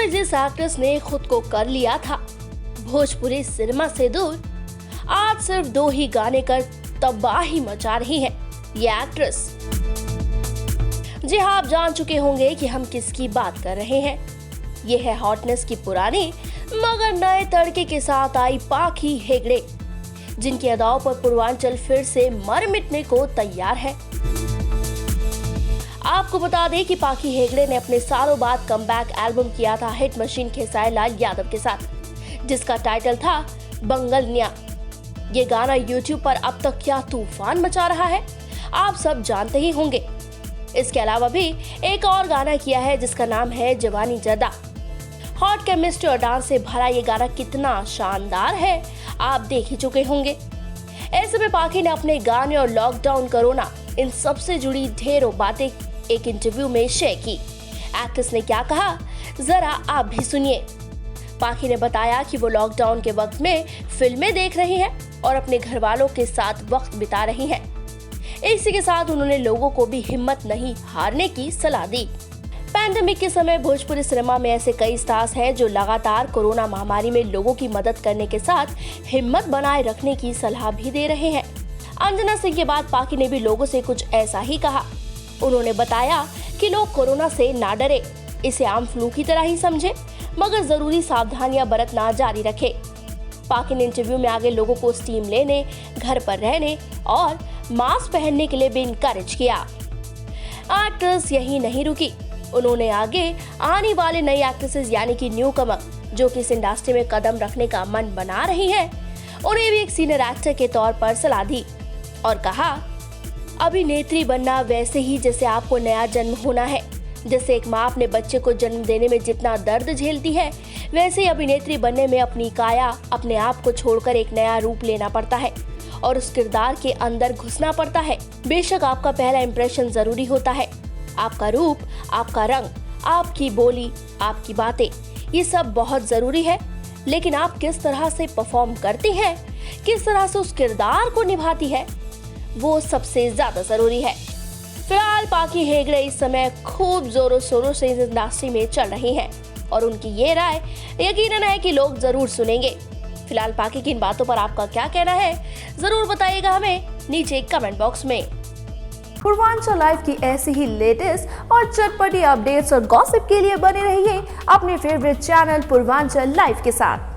और जिस एक्ट्रेस ने खुद को कर लिया था भोजपुरी सिनेमा से दूर, आज सिर्फ 2 ही गाने कर तबाही मचा रही है ये एक्ट्रेस। जी हाँ, आप जान चुके होंगे कि हम किसकी बात कर रहे हैं। ये है हॉटनेस की पुरानी मगर नए तड़के के साथ आई पाखी हेगड़े, जिनकी अदाओं पर पूर्वांचल फिर से मर मिटने को तैयार है। आपको बता दें कि पाखी हेगड़े ने अपने सालों बाद कमबैक एल्बम किया था हिट मशीन खेसारी लाल यादव के साथ, जिसका टाइटल था बंगल न्या। ये गाना यूट्यूब पर अब तक क्या तूफान मचा रहा है, आप सब जानते ही होंगे। इसके अलावा भी एक और गाना किया है जिसका नाम है जवानी जर्दा। हॉट केमिस्ट्री और डांस से भरा ये गाना कितना शानदार है, आप देख ही चुके होंगे। ऐसे में पाखी ने अपने गाने और लॉकडाउन, कोरोना, इन सब से जुड़ी ढेरों बातें एक इंटरव्यू में शेयर की। एक्ट्रेस ने क्या कहा, जरा आप भी सुनिए। पाखी ने बताया कि वो लॉकडाउन के वक्त में फिल्में देख रही हैं और अपने घर वालों के साथ वक्त बिता रही हैं। इसी के साथ उन्होंने लोगों को भी हिम्मत नहीं हारने की सलाह दी। पैंडेमिक के समय भोजपुरी सिनेमा में ऐसे कई स्टार्स हैं जो लगातार कोरोना महामारी में लोगों की मदद करने के साथ हिम्मत बनाए रखने की सलाह भी दे रहे हैं। अंजना सिंह के बाद पाखी ने भी लोगों से कुछ ऐसा ही कहा। उन्होंने बताया कि लोग कोरोना से ना डरे, इसे आम फ्लू की तरह ही समझे, मगर जरूरी सावधानियां बरतना जारी रखे। पाखी ने इंटरव्यू में आगे लोगों को स्टीम लेने, घर पर रहने और मास्क पहनने के लिए भी इनकरेज किया। एक्ट्रेस यही नहीं रुकी, उन्होंने आगे आने वाले नई एक्ट्रेसेस यानी कि न्यू कमर जो कि इस इंडस्ट्री में कदम रखने का मन बना रही हैं, उन्हें भी एक सीनियर एक्टर के तौर पर सलाह दी और कहा, अभिनेत्री बनना वैसे ही जैसे आपको नया जन्म होना है। जैसे एक माँ अपने बच्चे को जन्म देने में जितना दर्द झेलती है, वैसे ही अभिनेत्री बनने में अपनी काया, अपने आप को छोड़कर एक नया रूप लेना पड़ता है और उस किरदार के अंदर घुसना पड़ता है। बेशक आपका पहला इंप्रेशन जरूरी होता है, आपका रूप, आपका रंग, आपकी बोली, आपकी बातें, ये सब बहुत जरूरी है, लेकिन आप किस तरह से परफॉर्म करती हैं, किस तरह से उस किरदार को निभाती है, वो सबसे ज्यादा जरूरी है। फिलहाल पाखी हेगड़े इस समय खूब जोरों शोरों से इस इंडस्ट्री में चल रही हैं और उनकी ये राय यकीनन है कि लोग जरूर सुनेंगे। फिलहाल पाखी की इन बातों पर आपका क्या कहना है, जरूर बताइएगा हमें नीचे कमेंट बॉक्स में। पूर्वांचल लाइव की ऐसी ही लेटेस्ट और चटपटी अपडेट्स और गॉसिप के लिए बने रहिए अपने फेवरेट चैनल पूर्वांचल लाइव के साथ।